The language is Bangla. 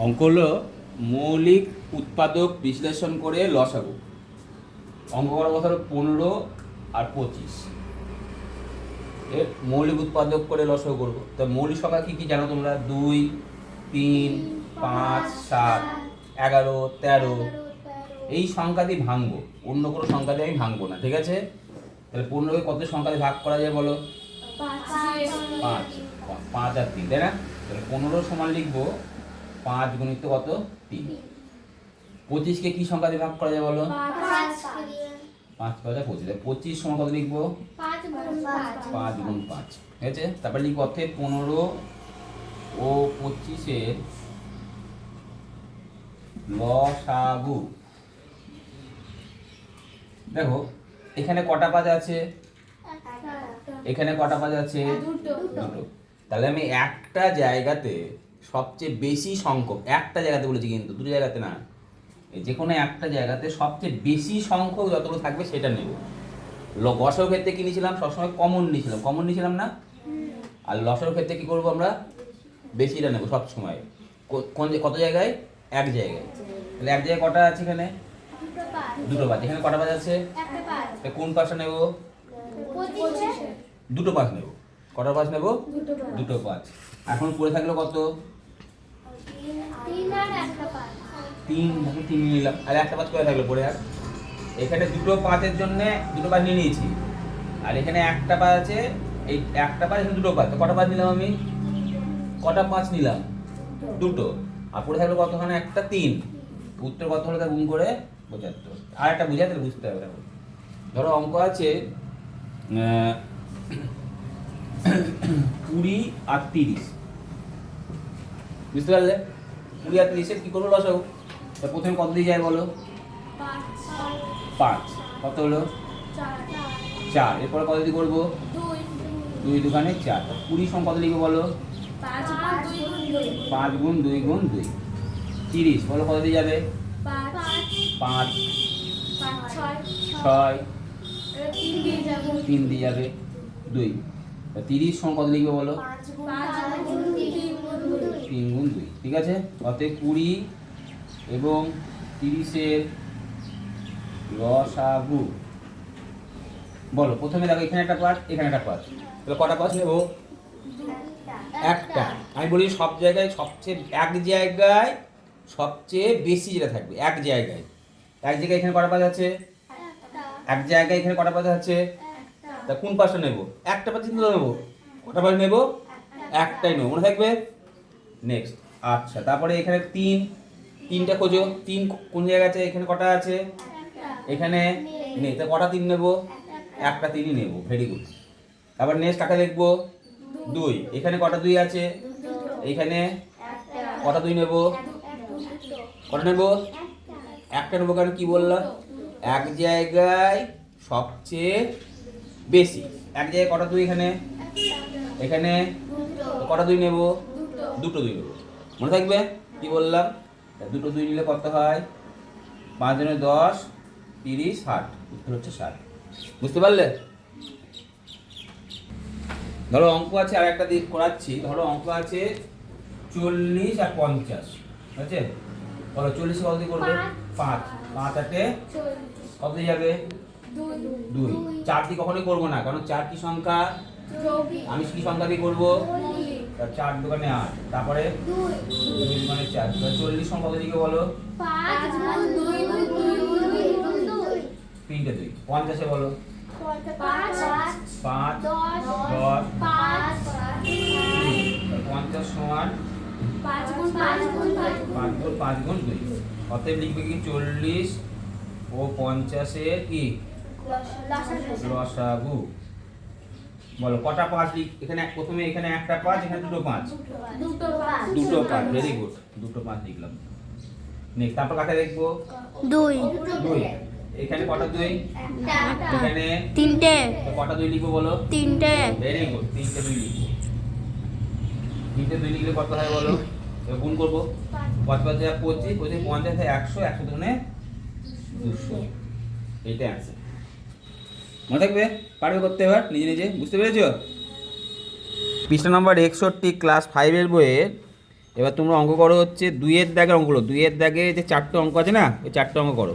অঙ্ক হলো মৌলিক উৎপাদক বিশ্লেষণ করে লসাগু। অঙ্ক করার কথা হলো 15 আর 25 এর মৌলিক উৎপাদক করে লসাগু করবো। তা মৌলিক সংখ্যা কী কী জানো তোমরা? 2, 3, 5, 7, 11, 13 এই সংখ্যা দিয়ে ভাঙবো, অন্য কোনো সংখ্যা দিয়ে আমি ভাঙবো না, ঠিক আছে? তাহলে 15কে কত সংখ্যা দিয়ে ভাগ করা যায় বলো? 5, 5 আর 3, তাই না? তাহলে 15 সমান লিখবো 5 গুণিত কত? 3। 25কে কি সংখ্যা দিয়ে ভাগ করা যায় বলো? 5 5 আর 25, 25 সমান কত লিখবো? 5 গুণ 5, ঠিক আছে? তারপর লিখবো অর্থে 15 ও 25-এর লসাগু। দেখো এখানে কটা 5 আছে? এখানে কটা 5 আছে? দুটো। তাহলে আমি একটা জায়গাতে সবচেয়ে বেশি সংখ্যক, একটা জায়গাতে বলেছি কিন্তু দুটো জায়গাতে না, যে কোনো একটা জায়গাতে সবচেয়ে বেশি সংখ্যক যতগুলো থাকবে সেটা নেব। গসাগুর ক্ষেত্রে কি নিয়েছিলাম? সবসময় কমন নিয়েছিলাম না? আর লসাগুর ক্ষেত্রে কি করবো আমরা? বেশিটা নেব সবসময়। কত জায়গায়? এক জায়গায়। তাহলে এক জায়গায় কটা আছে? এখানে দুটো 5। এখানে কটা 5 আছে? কোন পাঁচটা নেব? দুটো 5 নেব। কটা 5 নেব? দুটো 5। এখন পড়ে থাকলো কত? 3 নিলাম, আর একটা 5 করে থাকলো পড়ে। আর এখানে দুটো 5-এর জন্য দুটো 5 নিয়ে নিয়েছি, আর এখানে একটা 5 আছে, এই একটা 5, এখানে দুটো 5, তো কটা 5 নিলাম আমি? কটা 5 নিলাম? দুটো। আর পড়ে থাকলো কতখানে? একটা 3। উত্তর কত হলো তা গুণ করে 75। আর একটা বুঝাই তাহলে বুঝতে হবে। ধরো অঙ্ক আছে 20 আর 30, বুঝতে পারলে? 20 আর 30-এর কি করবো লসাগু? তা প্রথমে কত দিয়ে যায় বলো? 5। কত হলো? 4। এরপরে কত দিয়ে করবো? 2 দুখানে 4। 20 সমান কত লিখবো বলো? 5 গুণ 2 গুণ 2। 30 বলো কত দিয়ে যাবে? 5, 6, 3 দিয়ে যাবে 2। 30 সমান কত লিখবে বলো? 3 গুণ 2, ঠিক আছে? অতএব 20 এবং 30-এর লসাগু বলো। প্রথমে দেখো এখানে একটা 5, এখানে একটা 5, তাহলে কটা 5 নেব? একটা। আমি বলি সব জায়গায় সবচেয়ে, এক জায়গায় সবচেয়ে বেশি যেটা থাকবে, এক জায়গায় এখানে কটা 5 আছে? এক জায়গায় এখানে কটা 5 আছে? তা কোন 5টা নেব? একটা 5 চিন্তা নেব। কটা 5 নেব? একটাই নেব, মনে থাকবে? নেক্সট। আচ্ছা, তারপরে এখানে 3টা খোঁজো। 3 কোন জায়গায় আছে? এখানে কটা আছে? এখানে নেই, তা কটা 3 নেব? একটা 3ই নেব, ভেরি গুড। তারপর নেক্সট কাকে দেখবো? 2। এখানে কটা 2 আছে? এইখানে কটা 2 নেব? কটা নেব? একটা নেবো, কারণ কি বললাম? এক জায়গায় সবচেয়ে বেশি। এক জায়গায় কটা 2? এখানে কটা 2 নেব? দুটো 2 নেব, মনে থাকবে কি বললাম? দুটো 2 নিলে কত হয়? 5 জনের 10, 30, 60, উত্তর হচ্ছে 60। বুঝতে পারলে? ধরো অঙ্ক আছে, আর একটা দিক করাচ্ছি। ধরো অঙ্ক আছে 40 আর 50, ঠিক আছে? বলো 40 কত দিয়ে করবে? 5, 5 আটে কত দিয়ে যাবে? 2। 4 দিয়ে কখনোই করবো না, কারণ 4 কি সংখ্যা? আমি কি সংখ্যা দিয়ে করবো? 4 দোকানে 8, তারপরে 2 দোকানে 4। 40 সংখ্যা কত দিকে বলো? 3টে 2। 50-এ বলো? 5, 10, 50 সমান 5 গুণ 2। অতএব লিখবে কি? 40 ও 50-এর কি লসাগু। বলো কটা 5 লিখ? এখানে প্রথমে এখানে একটা 5, এখানে দুটো 5, দুটো 5, ভেরি গুড, দুটো 5 লিখলাম। নেক্সট, তারপর কাকে দেখবো? 2। এখানে কটা 2? এখানে 3টে। কটা 2 লিখবো বলো? 3টে। ভেরি গুড, 3টে 2 লিখবো। 3টে 2 লিখলে কত হয় বলো? এবার গুণ করবো। 5 5 যা 25, 25 50 হয় 100, 100 দুগুণে 200। এইটা অ্যান্সার, মনে থাকবে? পারবে করতে এবার নিজে নিজে, বুঝতে পেরেছো? পৃষ্ঠা নম্বর 61 ক্লাস 5-এর বইয়ের এবার তোমরা অঙ্ক করো হচ্ছে দুইয়ের দাগের অঙ্ক করো, দুইয়ের দাগে যে চারটে অঙ্ক আছে না, ওই চারটে অঙ্ক করো।